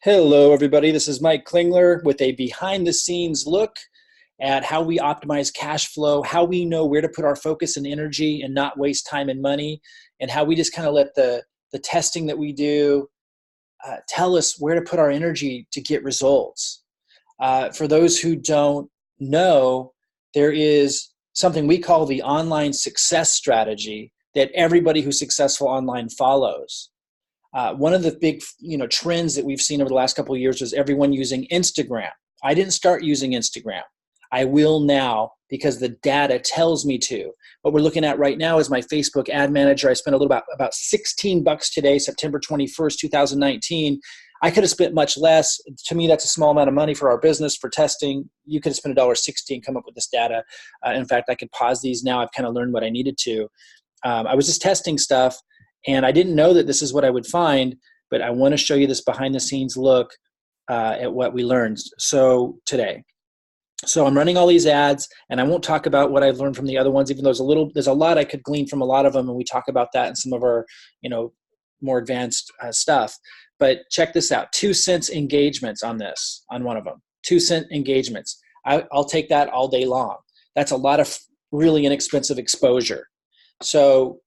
Hello, everybody. This is Mike Klingler with a behind the scenes look at how we optimize cash flow, how we know where to put our focus and energy and not waste time and money, and how we just kind of let the testing that we do tell us where to put our energy to get results. For those who don't know, there is something we call the online success strategy that everybody who's successful online follows. One of the big, trends that we've seen over the last couple of years is everyone using Instagram. I didn't start using Instagram. I will now because the data tells me to. What we're looking at right now is my Facebook ad manager. I spent about $16 today, September 21st, 2019. I could have spent much less. To me, that's a small amount of money for our business for testing. You could have spent $1.60 and come up with this data. In fact, I could pause these now. I've kind of learned what I needed to. I was just testing stuff. And I didn't know that this is what I would find, but I want to show you this behind the scenes look at what we learned today. So I'm running all these ads, and I won't talk about what I've learned from the other ones, even though there's a lot I could glean from a lot of them, and we talk about that in some of our, more advanced stuff. But check this out: 2 cents engagements on one of them. 2-cent engagements. I'll take that all day long. That's a lot of really inexpensive exposure. So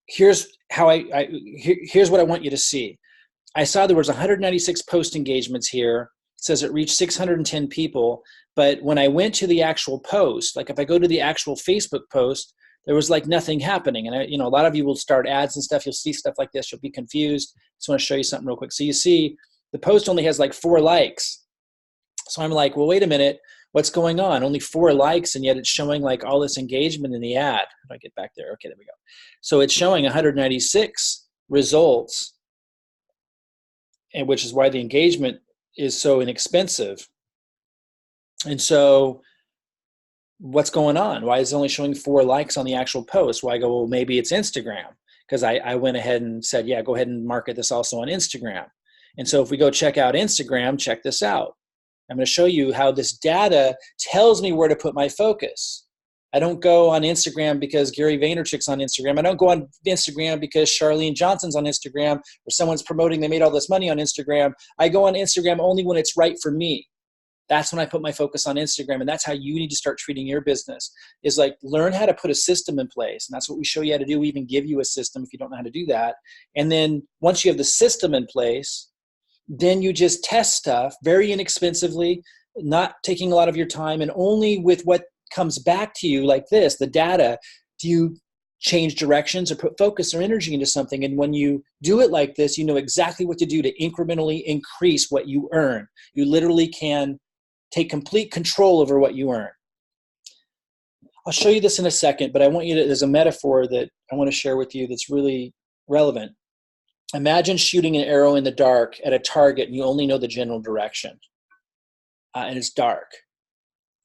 here's here's what I want you to see. I saw there was 196 post engagements here. It says it reached 610 people. But when I went to the actual post, like if I go to the actual Facebook post, there was like nothing happening. And a lot of you will start ads and stuff. You'll see stuff like this. You'll be confused. Just want to show you something real quick. So you see the post only has like 4 likes. So I'm like, well, wait a minute. What's going on? Only 4 likes, and yet it's showing like all this engagement in the ad. How do I get back there? Okay, there we go. So it's showing 196 results, and which is why the engagement is so inexpensive. And so what's going on? Why is it only showing 4 likes on the actual post? Well, I go, well, maybe it's Instagram, because I went ahead and said, yeah, go ahead and market this also on Instagram. And so if we go check out Instagram, check this out. I'm going to show you how this data tells me where to put my focus. I don't go on Instagram because Gary Vaynerchuk's on Instagram. I don't go on Instagram because Charlene Johnson's on Instagram or someone's promoting they made all this money on Instagram. I go on Instagram only when it's right for me. That's when I put my focus on Instagram, and that's how you need to start treating your business, is like learn how to put a system in place. And that's what we show you how to do. We even give you a system if you don't know how to do that. And then once you have the system in place, then you just test stuff very inexpensively, not taking a lot of your time, and only with what comes back to you like this, the data, do you change directions or put focus or energy into something. And when you do it like this, you know exactly what to do to incrementally increase what you earn. You literally can take complete control over what you earn. I'll show you this in a second, but I want you to, there's a metaphor that I want to share with you that's really relevant. Imagine shooting an arrow in the dark at a target and you only know the general direction, and it's dark.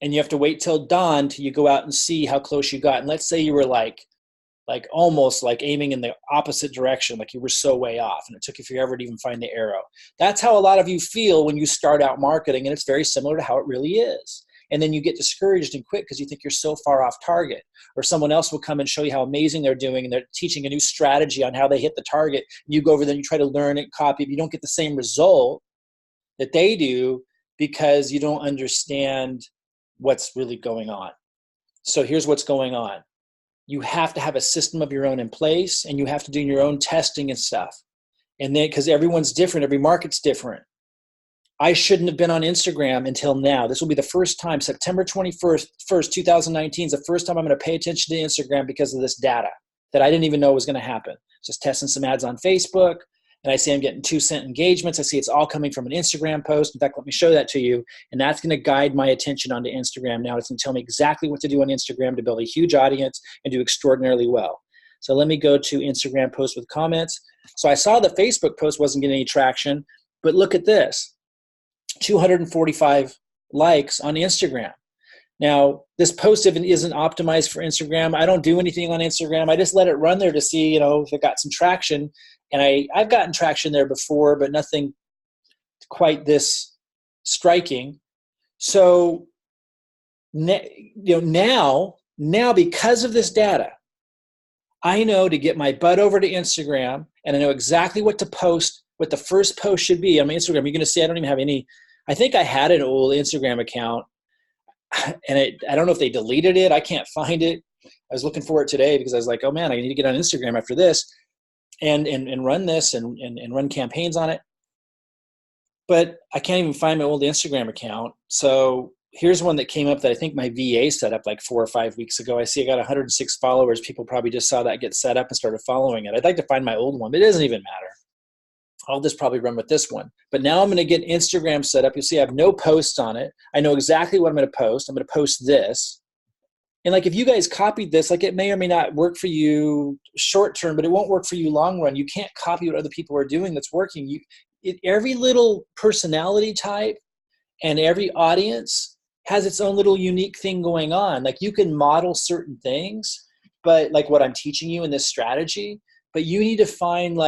And you have to wait till dawn till you go out and see how close you got. And let's say you were like almost like aiming in the opposite direction, like you were so way off and it took you forever to even find the arrow. That's how a lot of you feel when you start out marketing, and it's very similar to how it really is. And then you get discouraged and quit because you think you're so far off target. Or someone else will come and show you how amazing they're doing, and they're teaching a new strategy on how they hit the target. You go over there and you try to learn it, copy it. You don't get the same result that they do because you don't understand what's really going on. So here's what's going on. You have to have a system of your own in place, and you have to do your own testing and stuff. And then, because everyone's different, every market's different. I shouldn't have been on Instagram until now. This will be the first time, September 21st, 2019 is the first time I'm going to pay attention to Instagram because of this data that I didn't even know was going to happen. Just testing some ads on Facebook, and I see I'm getting 2-cent engagements. I see it's all coming from an Instagram post. In fact, let me show that to you. And that's going to guide my attention onto Instagram now. It's going to tell me exactly what to do on Instagram to build a huge audience and do extraordinarily well. So let me go to Instagram post with comments. So I saw the Facebook post wasn't getting any traction, but look at this. 245 likes on Instagram. Now, this post even isn't optimized for Instagram. I don't do anything on Instagram. I just let it run there to see, if it got some traction. And I've gotten traction there before, but nothing quite this striking. So, now because of this data, I know to get my butt over to Instagram, and I know exactly what to post what the first post should be on my Instagram. You're going to see I don't even have any. I think I had an old Instagram account, and I don't know if they deleted it. I can't find it. I was looking for it today because I was like, oh man, I need to get on Instagram after this and run this and run campaigns on it. But I can't even find my old Instagram account. So here's one that came up that I think my VA set up like 4 or 5 weeks ago. I see I got 106 followers. People probably just saw that get set up and started following it. I'd like to find my old one, but it doesn't even matter. I'll just probably run with this one. But now I'm going to get Instagram set up. You'll see I have no posts on it. I know exactly what I'm going to post. I'm going to post this. And like if you guys copied this, like it may or may not work for you short term, but it won't work for you long run. You can't copy what other people are doing that's working. Every little personality type and every audience has its own little unique thing going on. Like you can model certain things, but like what I'm teaching you in this strategy, but you need to find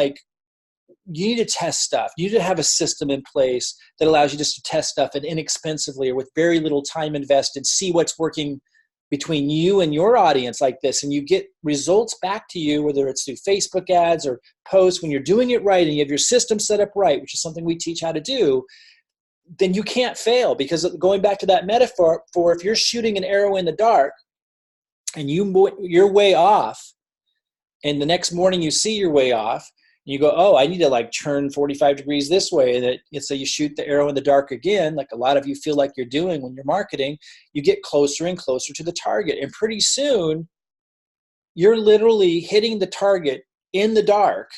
you need to test stuff. You need to have a system in place that allows you just to test stuff and inexpensively or with very little time invested, see what's working between you and your audience like this. And you get results back to you, whether it's through Facebook ads or posts. When you're doing it right and you have your system set up right, which is something we teach how to do, then you can't fail. Because going back to that metaphor, if you're shooting an arrow in the dark and you're way off, and the next morning you see you're way off, you go, oh, I need to turn 45 degrees this way. So you shoot the arrow in the dark again, like a lot of you feel like you're doing when you're marketing. You get closer and closer to the target. And pretty soon, you're literally hitting the target in the dark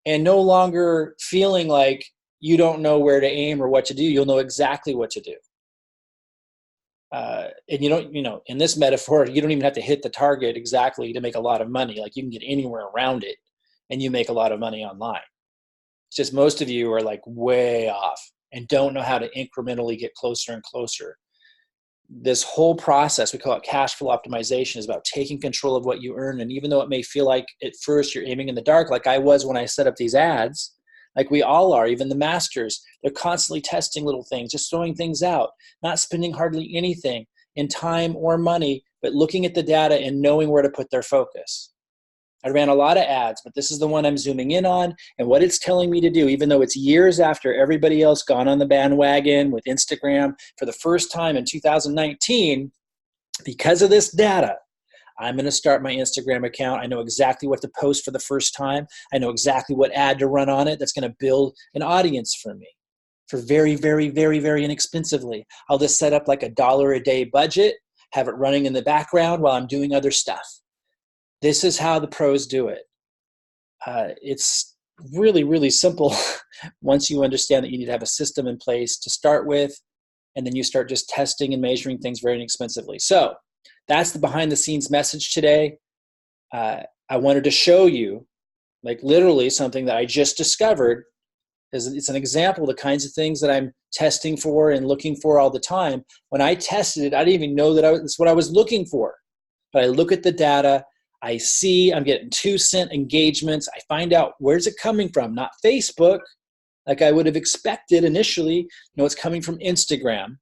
and no longer feeling like you don't know where to aim or what to do. You'll know exactly what to do. And you don't, in this metaphor, you don't even have to hit the target exactly to make a lot of money. Like you can get anywhere around it. And you make a lot of money online. It's just most of you are way off and don't know how to incrementally get closer and closer. This whole process, we call it Cashflow Optimization, is about taking control of what you earn. And even though it may feel like at first you're aiming in the dark, like I was when I set up these ads, like we all are, even the masters, they're constantly testing little things, just throwing things out, not spending hardly anything in time or money, but looking at the data and knowing where to put their focus. I ran a lot of ads, but this is the one I'm zooming in on and what it's telling me to do, even though it's years after everybody else gone on the bandwagon with Instagram for the first time in 2019. Because of this data, I'm going to start my Instagram account. I know exactly what to post for the first time. I know exactly what ad to run on it that's going to build an audience for me for very, very, very, very inexpensively. I'll just set up like $1 a day budget, have it running in the background while I'm doing other stuff. This is how the pros do it. It's really, really simple once you understand that you need to have a system in place to start with, and then you start just testing and measuring things very inexpensively. So that's the behind the scenes message today. I wanted to show you literally something that I just discovered. It's an example of the kinds of things that I'm testing for and looking for all the time. When I tested it, I didn't even know that that's what I was looking for. But I look at the data. I see I'm getting 2-cent engagements. I find out where's it coming from, not Facebook, like I would have expected initially. It's coming from Instagram.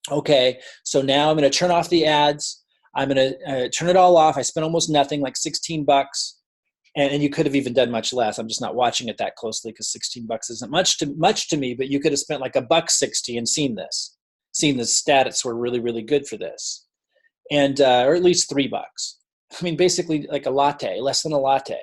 Okay, so now I'm going to turn off the ads. I'm going to turn it all off. I spent almost nothing, like $16. And you could have even done much less. I'm just not watching it that closely because $16 isn't much to me, but you could have spent like $1.60 and seen the stats were really, really good for this. And, or at least $3. I mean, basically like a latte, less than a latte.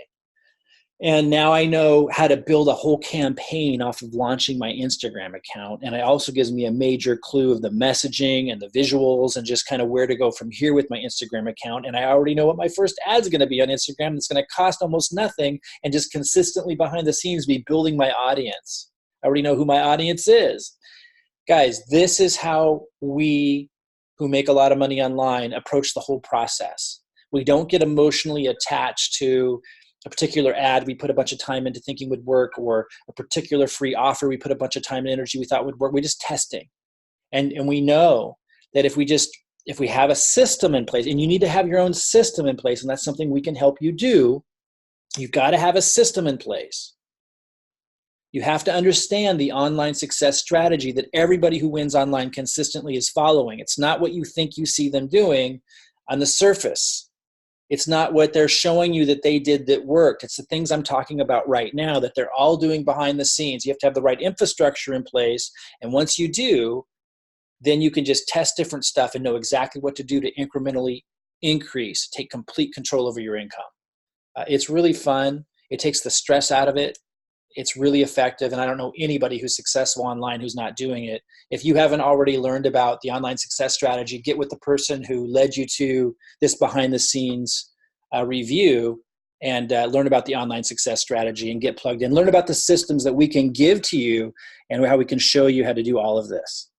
And now I know how to build a whole campaign off of launching my Instagram account. And it also gives me a major clue of the messaging and the visuals and just kind of where to go from here with my Instagram account. And I already know what my first ad's going to be on Instagram. That's going to cost almost nothing and just consistently behind the scenes be building my audience. I already know who my audience is. Guys, this is how we who make a lot of money online approach the whole process. We don't get emotionally attached to a particular ad we put a bunch of time into thinking would work, or a particular free offer we put a bunch of time and energy we thought would work. We're just testing. And we know that if we have a system in place, and you need to have your own system in place, and that's something we can help you do, you've got to have a system in place. You have to understand the online success strategy that everybody who wins online consistently is following. It's not what you think you see them doing on the surface. It's not what they're showing you that they did that worked. It's the things I'm talking about right now that they're all doing behind the scenes. You have to have the right infrastructure in place. And once you do, then you can just test different stuff and know exactly what to do to incrementally increase, take complete control over your income. It's really fun. It takes the stress out of it. It's really effective. And I don't know anybody who's successful online who's not doing it. If you haven't already learned about the online success strategy, get with the person who led you to this behind the scenes review and learn about the online success strategy and get plugged in. Learn about the systems that we can give to you and how we can show you how to do all of this.